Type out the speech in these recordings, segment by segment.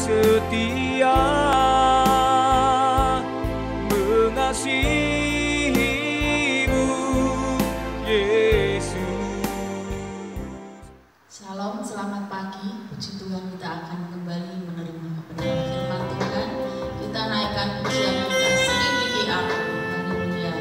setia mengasihimu, Yesus. Shalom, selamat pagi. Puji Tuhan, kita akan kembali menerima kebenaran firman Tuhan. Kita naikkan pujian kita, selidiki aku. Haleluya.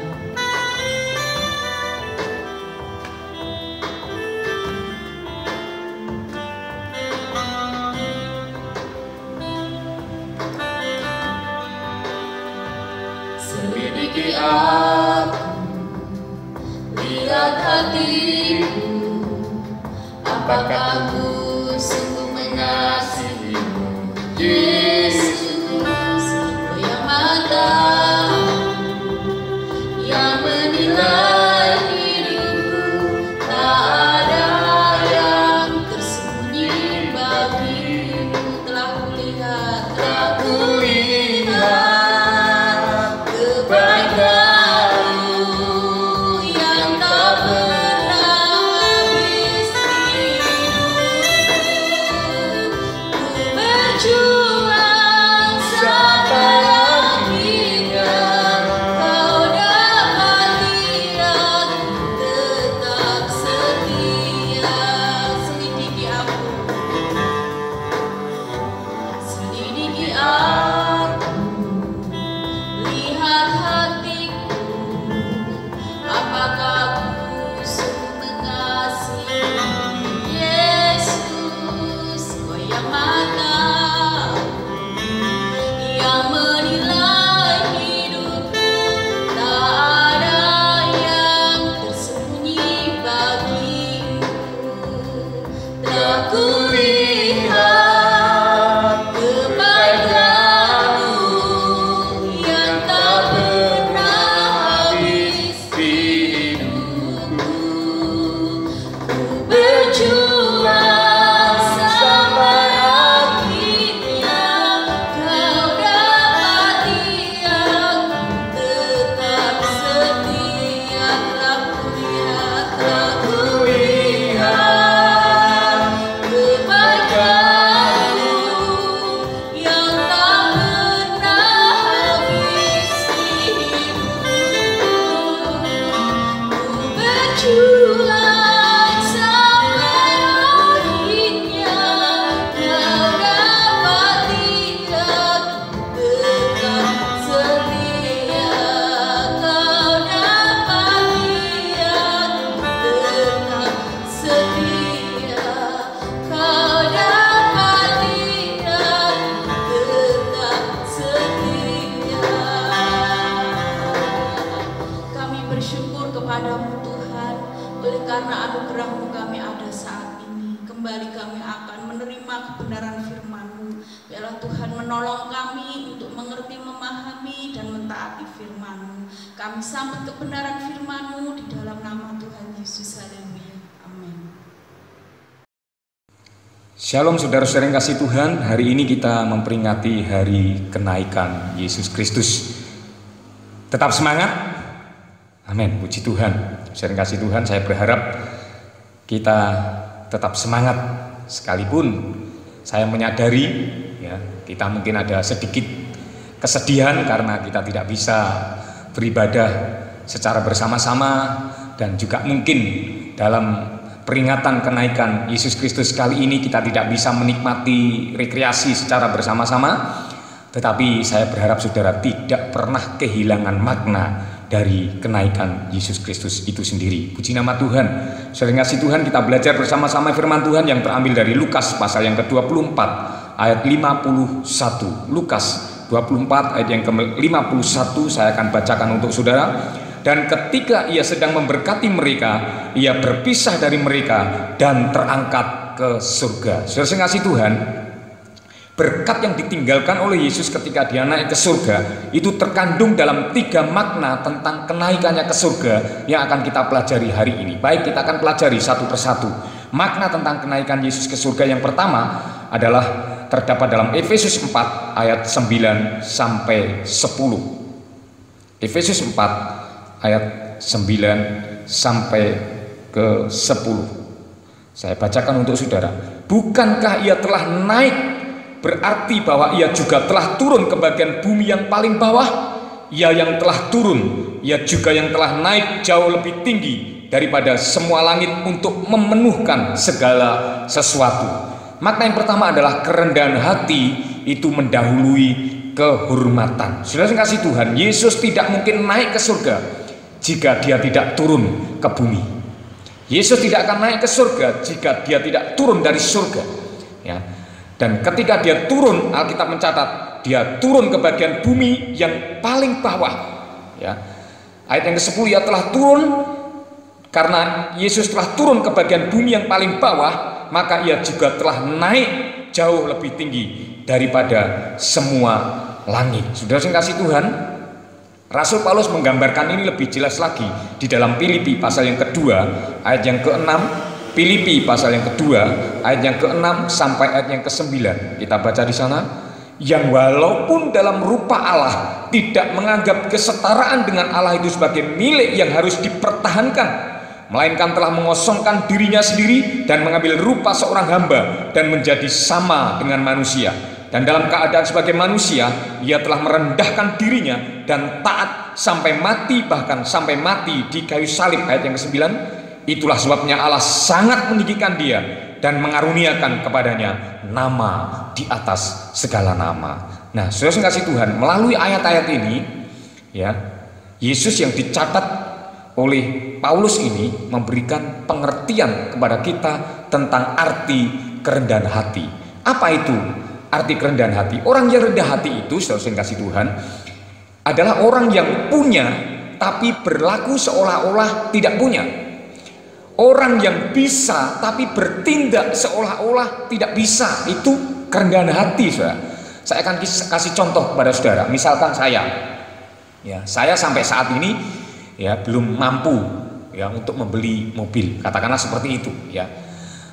Selidiki aku, lihat hatiku, apakah aku sungguh mengasihimu, Yesus. Kau yang mata yang menilai hidupku, tak ada yang tersembunyi bagimu. Telah kulihat kebaikanmu yang tak pernah habis hidupku. Ku berjuang sampai akhirnya, kau dapati aku tetap setia. Selidiki aku, selidiki aku, lihat hatiku, apakah aku sungguh mengasihimu, Yesus. Kau yang mata yang menilai hidupku, tak ada yang tersembunyi bagimu. Telah kulihat kebaikanmu yang tak pernah habis hidupku. Ku berjuang sampai akhirnya, kau dapati aku tetap setia. Telah kulihat kebaikanmu yang tak pernah habis hidupku. Ku berjuang sampai akhirnya, kau dapati aku tetap setia. Kau dapati aku tetap setia. Kau dapati aku tetap setia. Kami bersyukur kepadamu Tuhan, oleh karena anugerah-Mu kami ada saat ini. Kembali kami akan menerima kebenaran firman-Mu. Biarlah Tuhan menolong kami untuk mengerti, memahami, dan mentaati firman-Mu. Kami sambut kebenaran firman-Mu di dalam nama Tuhan Yesus. Haleluya. Amin. Shalom saudara-saudara yang kasih Tuhan, hari ini kita memperingati hari kenaikan Yesus Kristus. Tetap semangat. Amin, puji Tuhan. Saudara yang kasih Tuhan, saya berharap kita tetap semangat. Sekalipun saya menyadari ya, kita mungkin ada sedikit kesedihan karena kita tidak bisa beribadah secara bersama-sama, dan juga mungkin dalam peringatan kenaikan Yesus Kristus kali ini kita tidak bisa menikmati rekreasi secara bersama-sama. Tetapi saya berharap saudara tidak pernah kehilangan makna dari kenaikan Yesus Kristus itu sendiri. Puji nama Tuhan. Saudara kasih Tuhan, kita belajar bersama-sama firman Tuhan yang terambil dari Lukas pasal yang ke-24 ayat 51. Lukas 24 ayat yang ke-51 saya akan bacakan untuk saudara. Dan ketika ia sedang memberkati mereka, ia berpisah dari mereka dan terangkat ke surga. Saudara kasih Tuhan, berkat yang ditinggalkan oleh Yesus ketika dia naik ke surga itu terkandung dalam 3 makna tentang kenaikannya ke surga yang akan kita pelajari hari ini. Baik, kita akan pelajari satu persatu. Makna tentang kenaikan Yesus ke surga yang pertama adalah terdapat dalam Efesus 4 ayat 9 sampai 10. Efesus 4 ayat 9 sampai ke 10. Saya bacakan untuk saudara. Bukankah ia telah naik berarti bahwa ia juga telah turun ke bagian bumi yang paling bawah. Ia yang telah turun, ia juga yang telah naik jauh lebih tinggi daripada semua langit untuk memenuhkan segala sesuatu. Makna yang pertama adalah kerendahan hati itu mendahului kehormatan. Saudara yang kasih Tuhan, Yesus tidak mungkin naik ke surga jika dia tidak turun ke bumi. Yesus tidak akan naik ke surga jika dia tidak turun dari surga, ya. Dan ketika dia turun, Alkitab mencatat dia turun ke bagian bumi yang paling bawah, ya. Ayat yang ke-10, ia telah turun. Karena Yesus telah turun ke bagian bumi yang paling bawah, maka ia juga telah naik jauh lebih tinggi daripada semua langit. Saudara yang kasih Tuhan, Rasul Paulus menggambarkan ini lebih jelas lagi di dalam Filipi pasal yang kedua ayat yang ke-6. Filipi pasal yang kedua ayat yang ke-6 sampai ayat yang ke-9. Kita baca di sana, yang walaupun dalam rupa Allah tidak menganggap kesetaraan dengan Allah itu sebagai milik yang harus dipertahankan, melainkan telah mengosongkan dirinya sendiri dan mengambil rupa seorang hamba dan menjadi sama dengan manusia. Dan dalam keadaan sebagai manusia, ia telah merendahkan dirinya dan taat sampai mati, bahkan sampai mati di kayu salib. Ayat yang ke-9, itulah sebabnya Allah sangat meninggikan dia dan mengaruniakan kepadanya nama di atas segala nama. Nah, saudara yang kasih Tuhan, melalui ayat-ayat ini, ya, Yesus yang dicatat oleh Paulus ini memberikan pengertian kepada kita tentang arti kerendahan hati. Apa itu arti kerendahan hati? Orang yang rendah hati itu, saudara yang kasih Tuhan, adalah orang yang punya tapi berlaku seolah-olah tidak punya. Orang yang bisa tapi bertindak seolah-olah tidak bisa, itu kerendahan hati, saudara. Saya akan kasih contoh kepada saudara. Misalkan saya sampai saat ini, ya, belum mampu, ya, untuk membeli mobil, katakanlah seperti itu, ya.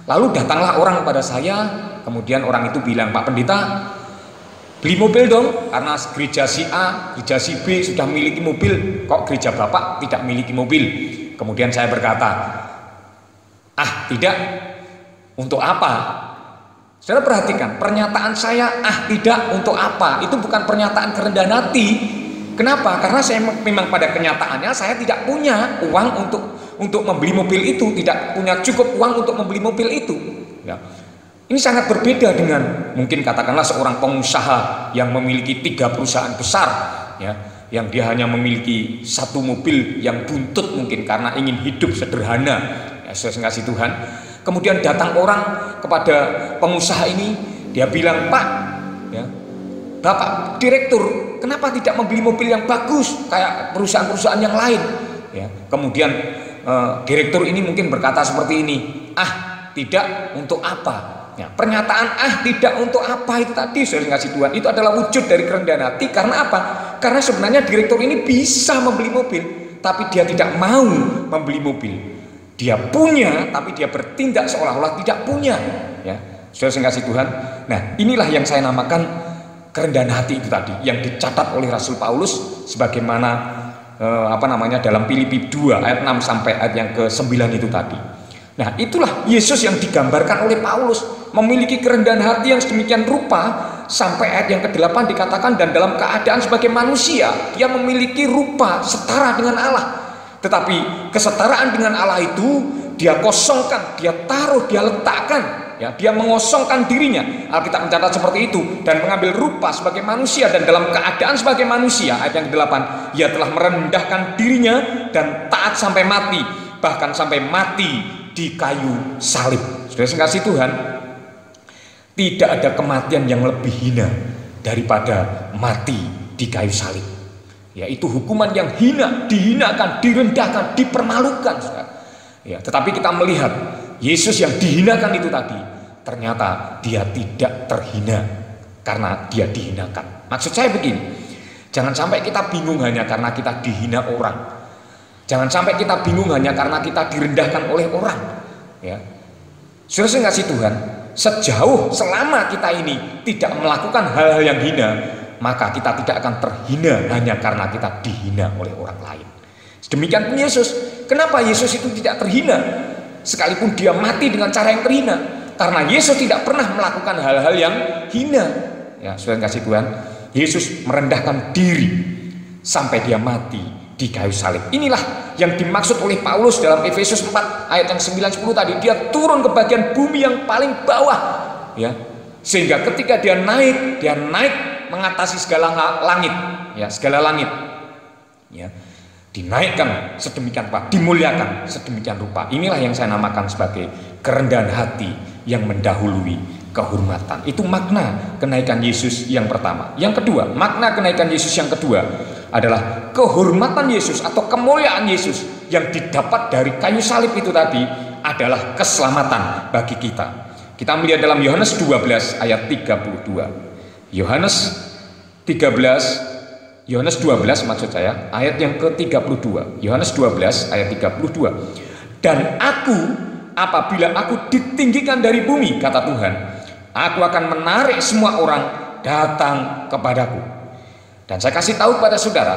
Lalu datanglah orang kepada saya, kemudian orang itu bilang, Pak Pendeta, beli mobil dong, karena gereja si A, gereja si B sudah memiliki mobil, kok gereja Bapak tidak memiliki mobil? Kemudian saya berkata, tidak, untuk apa? Saudara perhatikan, pernyataan saya tidak untuk apa, itu bukan pernyataan kerendahan hati. Kenapa? Karena saya memang pada kenyataannya saya tidak punya uang untuk membeli mobil itu, tidak punya cukup uang untuk membeli mobil itu, ya. Ini sangat berbeda dengan mungkin katakanlah seorang pengusaha yang memiliki 3 perusahaan besar, ya, yang dia hanya memiliki 1 mobil yang buntut mungkin karena ingin hidup sederhana. Saya kasih Tuhan. Kemudian datang orang kepada pengusaha ini, dia bilang, Pak, ya, Bapak direktur, kenapa tidak membeli mobil yang bagus kayak perusahaan-perusahaan yang lain? Ya, kemudian direktur ini mungkin berkata seperti ini, tidak untuk apa? Ya, pernyataan tidak untuk apa itu tadi, saya kasih Tuhan, itu adalah wujud dari kerendahan hati. Karena apa? Karena sebenarnya direktur ini bisa membeli mobil, tapi dia tidak mau membeli mobil. Dia punya, tapi dia bertindak seolah-olah tidak punya, ya. Saudara kasih Tuhan. Nah, inilah yang saya namakan kerendahan hati itu tadi, yang dicatat oleh Rasul Paulus sebagaimana dalam Filipi 2 ayat 6 sampai ayat yang ke-9 itu tadi. Nah, itulah Yesus yang digambarkan oleh Paulus, memiliki kerendahan hati yang sedemikian rupa sampai ayat yang ke-8 dikatakan, dan dalam keadaan sebagai manusia dia memiliki rupa setara dengan Allah. Tetapi kesetaraan dengan Allah itu dia kosongkan, dia taruh, dia letakkan, ya, dia mengosongkan dirinya. Alkitab mencatat seperti itu, dan mengambil rupa sebagai manusia, dan dalam keadaan sebagai manusia, ayat yang ke-8, ia telah merendahkan dirinya dan taat sampai mati, bahkan sampai mati di kayu salib. Saudara kasih Tuhan, tidak ada kematian yang lebih hina daripada mati di kayu salib. Yaitu hukuman yang hina, dihinakan, direndahkan, dipermalukan, saudara. Ya, tetapi kita melihat Yesus yang dihinakan itu tadi, ternyata dia tidak terhina karena dia dihinakan. Maksud saya begini, jangan sampai kita bingung hanya karena kita dihina orang. Jangan sampai kita bingung hanya karena kita direndahkan oleh orang, ya. Saudara kasih Tuhan, sejauh selama kita ini tidak melakukan hal-hal yang hina, maka kita tidak akan terhina hanya karena kita dihina oleh orang lain. Demikian pun Yesus. Kenapa Yesus itu tidak terhina? Sekalipun dia mati dengan cara yang terhina, Karena Yesus tidak pernah melakukan hal-hal yang hina. Ya, saudara kasih Tuhan, Yesus merendahkan diri sampai dia mati di kayu salib. Inilah yang dimaksud oleh Paulus dalam Efesus 4 ayat yang 9-10 tadi. Dia turun ke bagian bumi yang paling bawah, ya. Sehingga ketika dia naik mengatasi segala langit, ya, segala langit. Ya. Dinaikkan sedemikian rupa, dimuliakan sedemikian rupa. Inilah yang saya namakan sebagai kerendahan hati yang mendahului kehormatan. Itu makna kenaikan Yesus yang pertama. Yang kedua, makna kenaikan Yesus yang kedua adalah kehormatan Yesus atau kemuliaan Yesus yang didapat dari kayu salib itu tadi adalah keselamatan bagi kita. Kita melihat dalam Yohanes 12 ayat 32. Yohanes 12 maksud saya, ayat yang ke-32. Yohanes 12 ayat 32. Dan apabila aku ditinggikan dari bumi, kata Tuhan, aku akan menarik semua orang datang kepadaku. Dan saya kasih tahu pada saudara,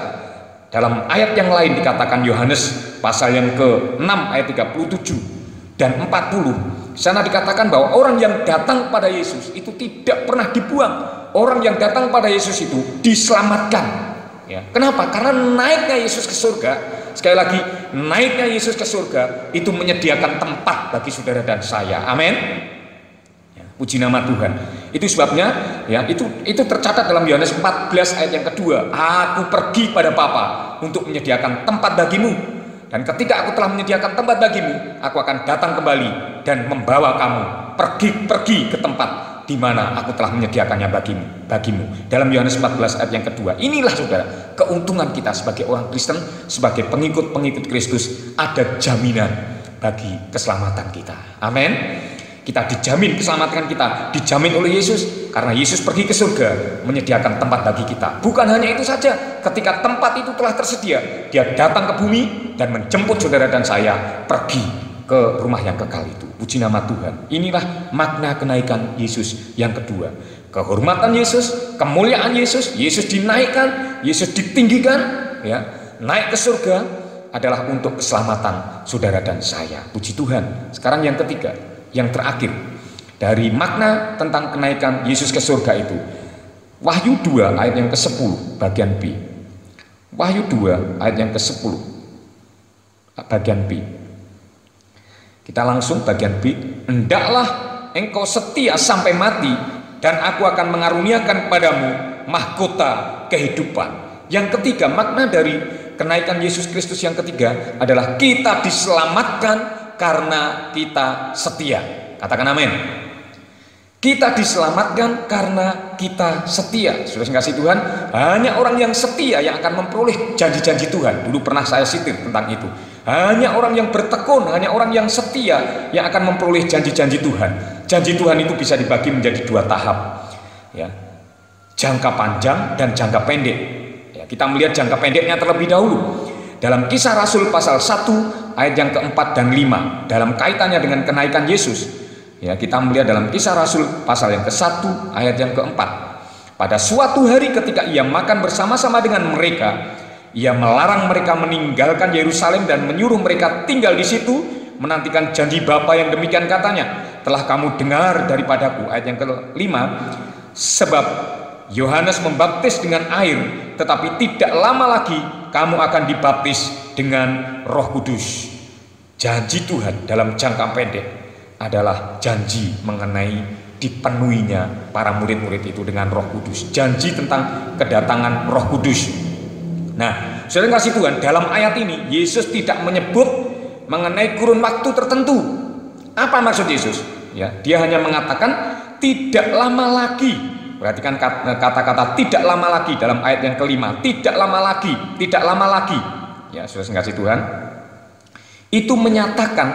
dalam ayat yang lain dikatakan Yohanes pasal yang ke-6 ayat 37 dan 40. Di sana dikatakan bahwa orang yang datang pada Yesus itu tidak pernah dibuang. Orang yang datang pada Yesus itu diselamatkan. Ya, kenapa? Karena naiknya Yesus ke surga, sekali lagi, naiknya Yesus ke surga itu menyediakan tempat bagi saudara dan saya. Amin. Ya, puji nama Tuhan. Itu sebabnya, ya, itu tercatat dalam Yohanes 14 ayat yang kedua. Aku pergi pada Bapa untuk menyediakan tempat bagimu. Dan ketika aku telah menyediakan tempat bagimu, aku akan datang kembali dan membawa kamu pergi ke tempat di mana aku telah menyediakannya bagimu. Dalam Yohanes 14 ayat yang kedua. Inilah saudara, keuntungan kita sebagai orang Kristen, sebagai pengikut Kristus, ada jaminan bagi keselamatan kita. Amin. Kita dijamin keselamatan kita, dijamin oleh Yesus, karena Yesus pergi ke surga menyediakan tempat bagi kita. Bukan hanya itu saja, ketika tempat itu telah tersedia, dia datang ke bumi dan menjemput saudara dan saya pergi ke rumah yang kekal itu. Puji nama Tuhan. Inilah makna kenaikan Yesus yang kedua. Kehormatan Yesus, kemuliaan Yesus, Yesus dinaikkan, Yesus ditinggikan, ya, naik ke surga adalah untuk keselamatan saudara dan saya. Puji Tuhan. Sekarang yang ketiga, yang terakhir dari makna tentang kenaikan Yesus ke surga itu, Wahyu 2 ayat yang ke-10 bagian B. Wahyu 2 ayat yang ke-10 bagian B. Kita langsung bagian B. Hendaklah engkau setia sampai mati, dan aku akan mengaruniakan padamu mahkota kehidupan. Yang ketiga, makna dari kenaikan Yesus Kristus yang ketiga adalah kita diselamatkan karena kita setia. Katakan amin. Kita diselamatkan karena kita setia. Sudah kasih Tuhan, hanya orang yang setia yang akan memperoleh janji-janji Tuhan. Dulu pernah saya sitir tentang itu. Hanya orang yang bertekun, hanya orang yang setia yang akan memperoleh janji-janji Tuhan. Janji Tuhan itu bisa dibagi menjadi dua tahap, ya, jangka panjang dan jangka pendek. Ya, kita melihat jangka pendeknya terlebih dahulu. Dalam Kisah Rasul pasal 1 ayat yang keempat dan 5, dalam kaitannya dengan kenaikan Yesus, ya, kita melihat dalam Kisah Rasul pasal yang ke-1 ayat yang keempat. Pada suatu hari ketika ia makan bersama-sama dengan mereka, ia melarang mereka meninggalkan Yerusalem dan menyuruh mereka tinggal di situ, menantikan janji Bapa yang demikian katanya. Telah kamu dengar daripadaku, ayat yang ke-5, sebab Yohanes membaptis dengan air, tetapi tidak lama lagi kamu akan dibaptis dengan Roh Kudus. Janji Tuhan dalam jangka pendek adalah janji mengenai dipenuhinya para murid-murid itu dengan Roh Kudus. Janji tentang kedatangan Roh Kudus. Nah, saudara kasih Tuhan, dalam ayat ini Yesus tidak menyebut mengenai kurun waktu tertentu. Apa maksud Yesus? Ya, dia hanya mengatakan tidak lama lagi. Perhatikan kata-kata tidak lama lagi dalam ayat yang kelima. Tidak lama lagi, tidak lama lagi. Ya, saudara kasih Tuhan, itu menyatakan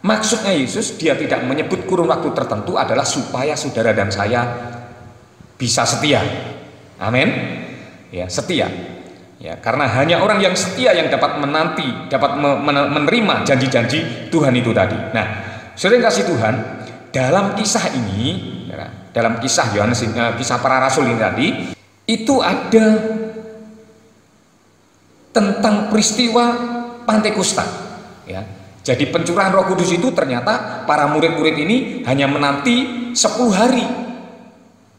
maksudnya Yesus, dia tidak menyebut kurun waktu tertentu adalah supaya saudara dan saya bisa setia. Amin. Ya, setia. Ya, karena hanya orang yang setia yang dapat menanti, dapat menerima janji-janji Tuhan itu tadi. Nah, saudara yang kasih Tuhan, dalam kisah ini, ya, dalam kisah Yohanes, kisah para rasul ini tadi, itu ada tentang peristiwa Pentakosta. Ya, Jadi pencurahan Roh Kudus itu ternyata para murid-murid ini hanya menanti 10 hari.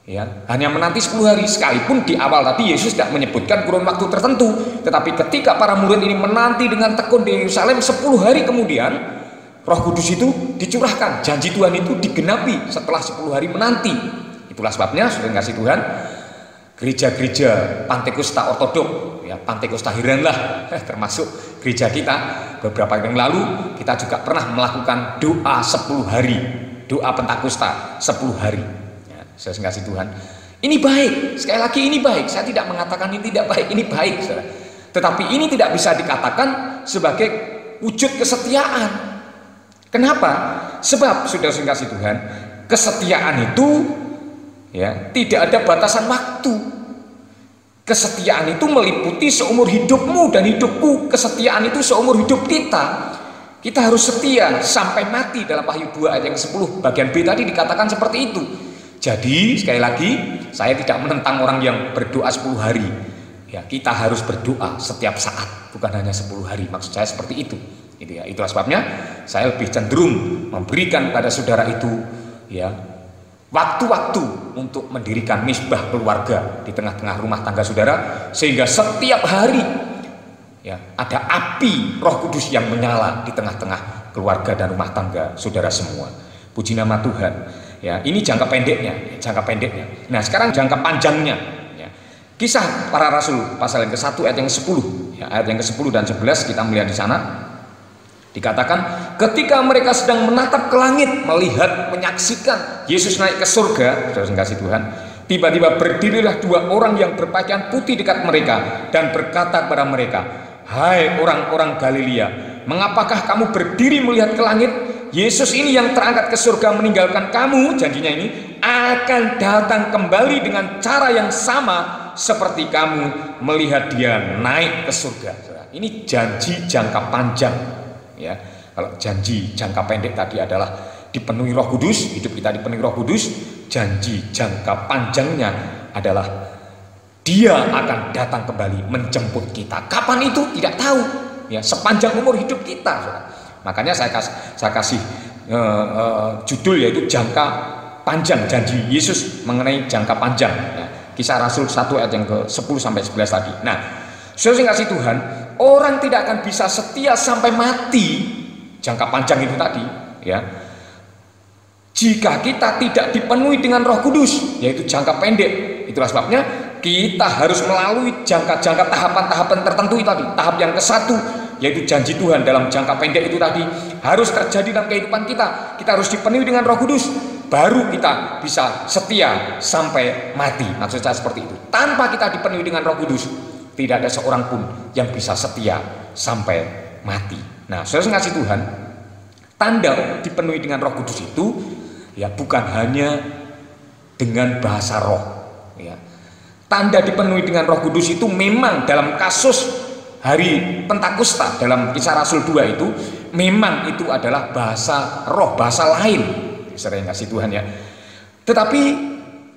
Ya, hanya menanti 10 hari. Sekalipun di awal tadi Yesus tidak menyebutkan kurun waktu tertentu, tetapi ketika para murid ini menanti dengan tekun di Yerusalem 10 hari kemudian Roh Kudus itu dicurahkan. Janji Tuhan itu digenapi setelah 10 hari menanti. Itulah sebabnya saudara kasih Tuhan, gereja-gereja Pantekosta Ortodok, ya Pantekosta Hiran lah, termasuk gereja kita beberapa yang lalu kita juga pernah melakukan doa 10 hari, doa Pentakosta 10 hari. Ya, saya kasih Tuhan. Ini baik, sekali lagi ini baik. Saya tidak mengatakan ini tidak baik, ini baik, saudara. Tetapi ini tidak bisa dikatakan sebagai wujud kesetiaan. Kenapa? Sebab sudah kasih Tuhan, kesetiaan itu ya tidak ada batasan waktu. Kesetiaan itu meliputi seumur hidupmu dan hidupku. Kesetiaan itu seumur hidup kita. Kita harus setia sampai mati. Dalam Wahyu 2 ayat yang 10 bagian B tadi dikatakan seperti itu. Jadi sekali lagi saya tidak menentang orang yang berdoa 10 hari. Ya, kita harus berdoa setiap saat, bukan hanya 10 hari. Maksud saya seperti itu. Gitu ya. Itulah sebabnya saya lebih cenderung memberikan pada saudara itu ya waktu-waktu untuk mendirikan misbah keluarga di tengah-tengah rumah tangga saudara, sehingga setiap hari ya ada api Roh Kudus yang menyala di tengah-tengah keluarga dan rumah tangga saudara semua. Puji nama Tuhan. Ya, ini jangka pendeknya, jangka pendeknya. Nah, sekarang jangka panjangnya. Ya. Kisah Para Rasul pasal yang ke-1 ayat yang 10, ya, ayat yang ke-10 dan 11 kita melihat di sana. Dikatakan ketika mereka sedang menatap ke langit, melihat, menyaksikan Yesus naik ke surga, saudara kasih Tuhan, tiba-tiba berdirilah 2 orang yang berpakaian putih dekat mereka dan berkata kepada mereka, "Hai orang-orang Galilea, mengapakah kamu berdiri melihat ke langit? Yesus ini yang terangkat ke surga meninggalkan kamu," janjinya ini, "akan datang kembali dengan cara yang sama seperti kamu melihat dia naik ke surga." Ini janji jangka panjang. Ya, kalau janji jangka pendek tadi adalah dipenuhi Roh Kudus, hidup kita dipenuhi Roh Kudus. Janji jangka panjangnya adalah Dia akan datang kembali menjemput kita. Kapan itu tidak tahu. Ya, sepanjang umur hidup kita. Makanya saya kasih judul yaitu jangka panjang, janji Yesus mengenai jangka panjang. Ya, Kisah Rasul 1 ayat yang ke-10 sampai 11 tadi. Nah, saudara kasih Tuhan, orang tidak akan bisa setia sampai mati, jangka panjang itu tadi, ya, jika kita tidak dipenuhi dengan Roh Kudus, yaitu jangka pendek. Itulah sebabnya kita harus melalui jangka-jangka tahapan-tahapan tertentu itu tadi. Tahap yang ke-1 yaitu janji Tuhan dalam jangka pendek itu tadi harus terjadi dalam kehidupan kita. Kita harus dipenuhi dengan Roh Kudus, baru kita bisa setia sampai mati. Maksud saya seperti itu. Tanpa kita dipenuhi dengan Roh Kudus, tidak ada seorang pun yang bisa setia sampai mati. Nah, saudara kasih Tuhan, tanda dipenuhi dengan Roh Kudus itu ya bukan hanya dengan bahasa roh. Ya. Tanda dipenuhi dengan Roh Kudus itu memang dalam kasus hari Pentakosta dalam Kisah Rasul 2 itu memang itu adalah bahasa roh, bahasa lain. Saudara yang kasih Tuhan ya. Tetapi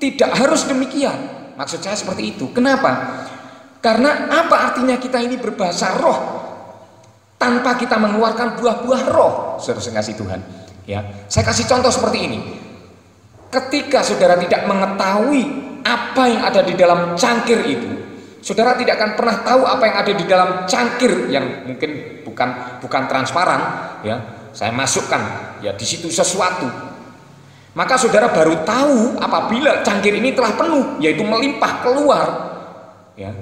tidak harus demikian. Maksud saya seperti itu. Kenapa? Karena apa artinya kita ini berbahasa roh tanpa kita mengeluarkan buah-buah roh, saudara kasih Tuhan. Ya, saya kasih contoh seperti ini. Ketika saudara tidak mengetahui apa yang ada di dalam cangkir itu, saudara tidak akan pernah tahu apa yang ada di dalam cangkir yang mungkin bukan transparan. Ya, saya masukkan ya di situ sesuatu. Maka saudara baru tahu apabila cangkir ini telah penuh, yaitu melimpah keluar. Ya.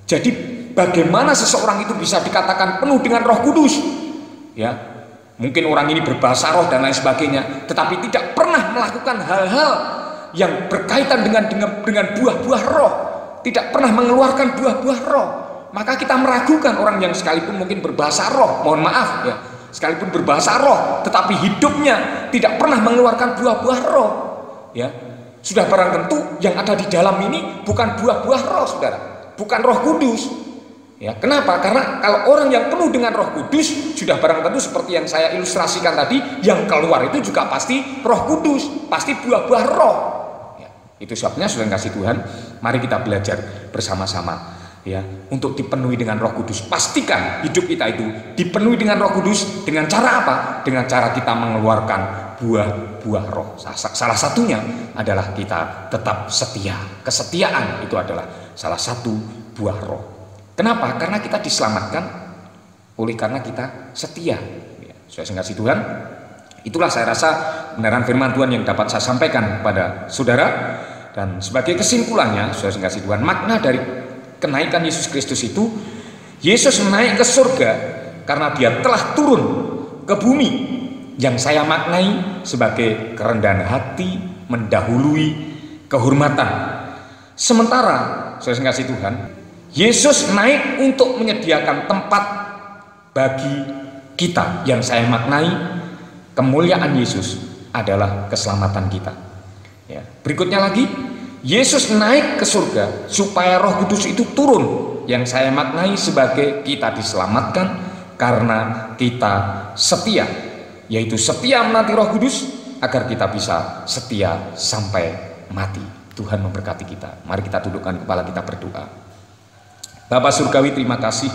Jadi bagaimana seseorang itu bisa dikatakan penuh dengan Roh Kudus? Ya, mungkin orang ini berbahasa roh dan lain sebagainya, tetapi tidak pernah melakukan hal-hal yang berkaitan dengan buah-buah roh, tidak pernah mengeluarkan buah-buah roh. Maka kita meragukan orang yang sekalipun mungkin berbahasa roh, mohon maaf ya, sekalipun berbahasa roh, tetapi hidupnya tidak pernah mengeluarkan buah-buah roh. Ya, sudah barang tentu yang ada di dalam ini bukan buah-buah roh, saudara. Bukan Roh Kudus. Ya, kenapa? Karena kalau orang yang penuh dengan Roh Kudus, sudah barang tentu seperti yang saya ilustrasikan tadi, yang keluar itu juga pasti Roh Kudus, pasti buah-buah roh. Ya, itu sebabnya saudara kasih Tuhan, mari kita belajar bersama-sama. ya, untuk dipenuhi dengan Roh Kudus. Pastikan hidup kita itu dipenuhi dengan Roh Kudus. Dengan cara apa? Dengan cara kita mengeluarkan buah-buah roh. Salah satunya adalah kita tetap setia. Kesetiaan itu adalah salah satu buah roh. Kenapa? Karena kita diselamatkan oleh karena kita setia. Ya, saudara kasih Tuhan, itulah saya rasa kebenaran firman Tuhan yang dapat saya sampaikan kepada saudara. Dan sebagai kesimpulannya, saudara kasih Tuhan, makna dari kenaikan Yesus Kristus itu, Yesus naik ke surga karena dia telah turun ke bumi, yang saya maknai sebagai kerendahan hati mendahului kehormatan. Sementara saudara kasih Tuhan, Yesus naik untuk menyediakan tempat bagi kita, yang saya maknai kemuliaan Yesus adalah keselamatan kita. Ya. Berikutnya lagi, Yesus naik ke surga supaya Roh Kudus itu turun, yang saya maknai sebagai kita diselamatkan karena kita setia, yaitu setia menanti Roh Kudus agar kita bisa setia sampai mati. Tuhan memberkati kita. Mari kita dudukkan kepala kita berdoa. Bapa Surgawi, terima kasih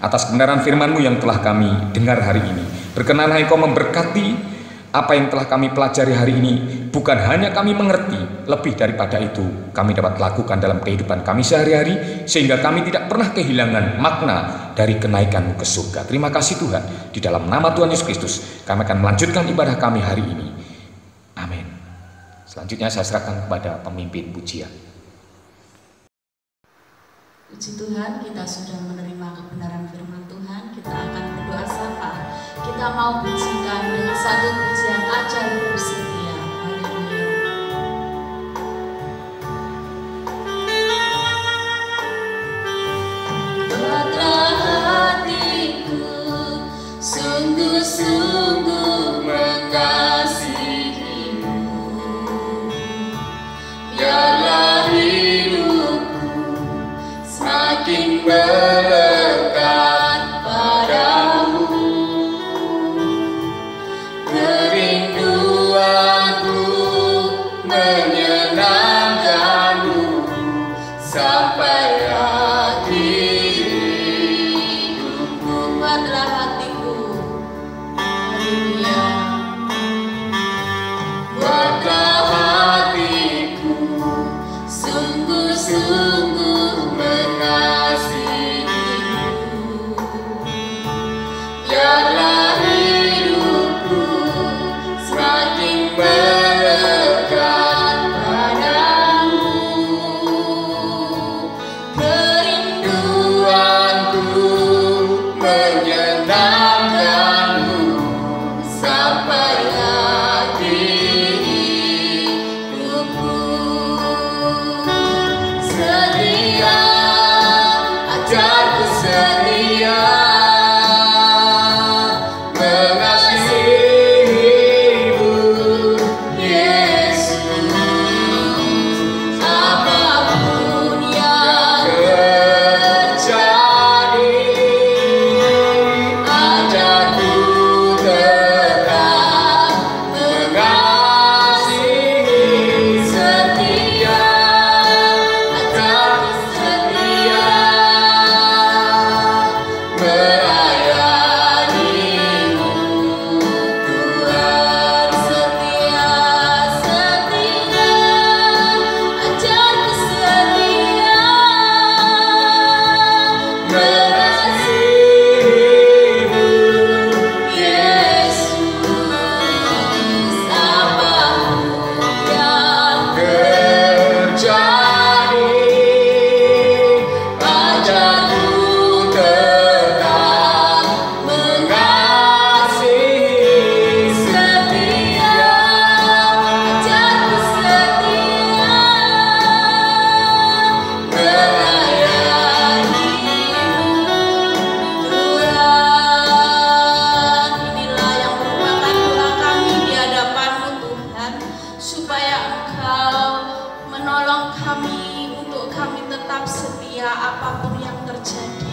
atas kebenaran firman-Mu yang telah kami dengar hari ini. Berkenanlah Engkau memberkati apa yang telah kami pelajari hari ini. Bukan hanya kami mengerti, lebih daripada itu kami dapat lakukan dalam kehidupan kami sehari-hari, sehingga kami tidak pernah kehilangan makna dari kenaikan-Mu ke surga. Terima kasih Tuhan. Di dalam nama Tuhan Yesus Kristus kami akan melanjutkan ibadah kami hari ini. Amin. Selanjutnya saya serahkan kepada pemimpin pujian. Puji Tuhan, kita sudah menerima kebenaran firman Tuhan. Kita akan berdoa syafaat. Kita mau pujikan dengan satu pujian Ajarku Setia. Haleluya. Buatlah hatiku sungguh-sungguh mengasihimu. Biarlah semakin melekat padamu, kerinduanku menyenangkanmu sampai akhir hidupku. Buatlah hatiku, haleluya. Buatlah hatiku sungguh-sungguh mengasihimu. Biarlah hidupku semakin melekat padamu, kerinduanku menyenangkanmu sampai akhir hidupku. Setia, ajarku setia mengasihimu, Yesus. Apapun yang terjadi, ajarku tetap mengasihi. Setia, ajarku setia melayanimu, Tuhan. Setia, setia, ajarku setia mengasihimu, Yesus. Apapun yang terjadi, ajarku tetap mengasihi. Setia, ajarku setia melayanimu, Tuhan. Inilah yang merupakan doa kami di hadapan-Mu, Tuhan, supaya Engkau menolong kami untuk kami tetap setia apapun yang terjadi.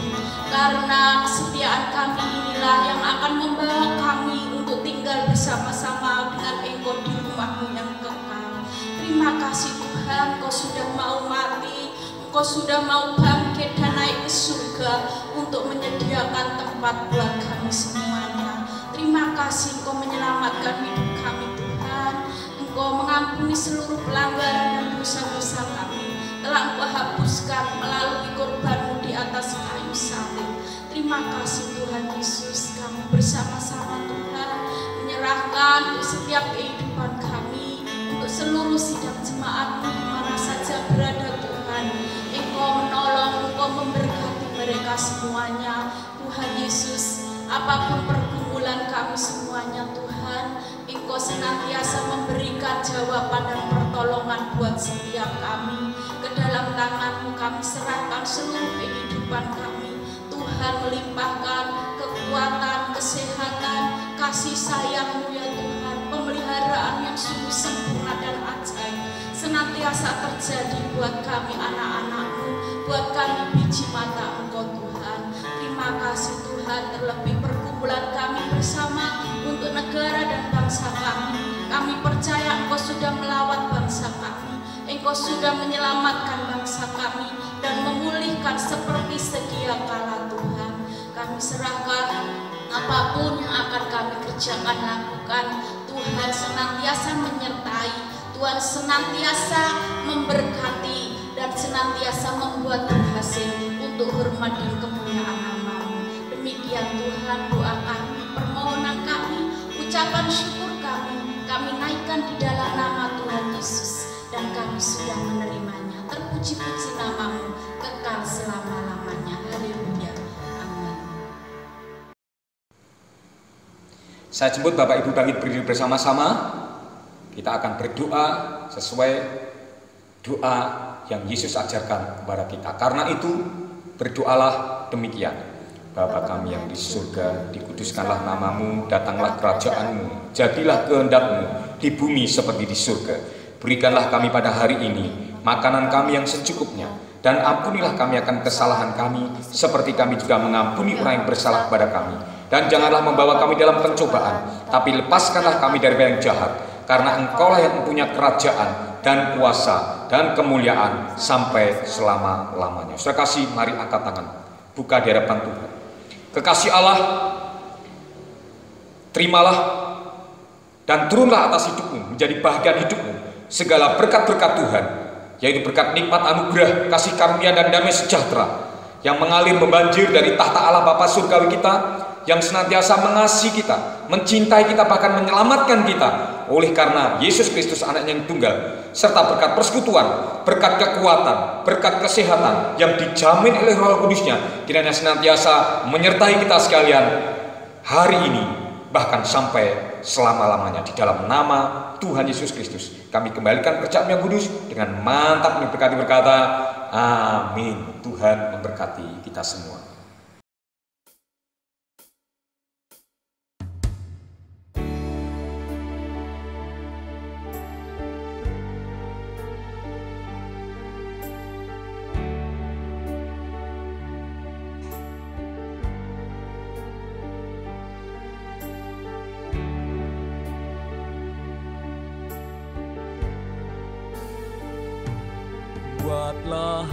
Karena kesetiaan kami inilah yang akan membawa kami untuk tinggal bersama-sama dengan Engkau di rumah-Mu yang kekal. Terima kasih Tuhan, Engkau sudah mau mati, Engkau Engkau sudah mau bangkit dan naik ke surga untuk menyediakan tempat buat kami semuanya. Terima kasih Engkau menyelamatkan hidup kami Tuhan. Engkau mengampuni seluruh pelanggaran dan dosa-dosa kami. Telah Engkau hapuskan melalui korban-Mu di atas kayu salib. Terima kasih Tuhan Yesus, kami bersama-sama Tuhan menyerahkan untuk setiap kehidupan kami, untuk seluruh sidang jemaat-Mu di mana saja berada Tuhan. Engkau menolong, Engkau memberkati mereka semuanya Tuhan Yesus. Apapun pergumulan kami semuanya Tuhan, Engkau senantiasa memberikan jawaban dan pertolongan buat setiap kami. Ke dalam tangan-Mu kami serahkan seluruh kehidupan kami. Tuhan melimpahkan kekuatan, kesehatan, kasih sayang-Mu ya Tuhan, pemeliharaan yang sungguh sempurna dan ajaib senantiasa terjadi buat kami anak-anak-Mu, buat kami biji mata Engkau Tuhan. Terima kasih Tuhan, terlebih pergumulan kami bersama untuk negara dan bangsa kami. Kami percaya Engkau sudah melawat bangsa kami, Engkau sudah menyelamatkan bangsa kami dan memulihkan seperti sedia kala Tuhan. Kami serahkan apapun yang akan kami kerjakan, lakukan, Tuhan senantiasa menyertai, Tuhan senantiasa memberkati dan senantiasa membuat berhasil untuk hormat dan kemuliaan nama-Mu. Demikian Tuhan doa kami, permohonan kami, ucapan syukur kami naikkan di dalam nama Tuhan Yesus dan kami sudah menerimanya. Terpuji-puji nama-Mu kekal selama-lamanya. Haleluya. Amin. Saya jemput Bapak Ibu bangkit berdiri bersama-sama. Kita akan berdoa sesuai doa yang Yesus ajarkan kepada kita. Karena itu berdoalah demikian. Bapa kami yang di surga, dikuduskanlah nama-Mu, datanglah kerajaan-Mu, jadilah kehendak-Mu di bumi seperti di surga. Berikanlah kami pada hari ini makanan kami yang secukupnya, dan ampunilah kami akan kesalahan kami, seperti kami juga mengampuni orang yang bersalah kepada kami. Dan janganlah membawa kami dalam pencobaan, tapi lepaskanlah kami dari yang jahat, karena Engkaulah yang mempunyai kerajaan dan kuasa dan kemuliaan sampai selama-lamanya. Saudara kasih, mari angkat tangan, buka di hadapan Tuhan. Kekasih Allah, terimalah dan turunlah atas hidupmu, menjadi bahagian hidupmu segala berkat-berkat Tuhan, yaitu berkat nikmat anugerah, kasih karunia dan damai sejahtera yang mengalir membanjir dari tahta Allah Bapa surgawi kita, yang senantiasa mengasihi kita, mencintai kita, bahkan menyelamatkan kita oleh karena Yesus Kristus anaknya yang tunggal, serta berkat persekutuan, berkat kekuatan, berkat kesehatan yang dijamin oleh Roh Kudusnya, kiranya senantiasa menyertai kita sekalian hari ini, bahkan sampai selama-lamanya. Di dalam nama Tuhan Yesus Kristus kami kembalikan kerjaan yang kudus dengan mantap memberkati berkata amin. Tuhan memberkati kita semua. Buatlah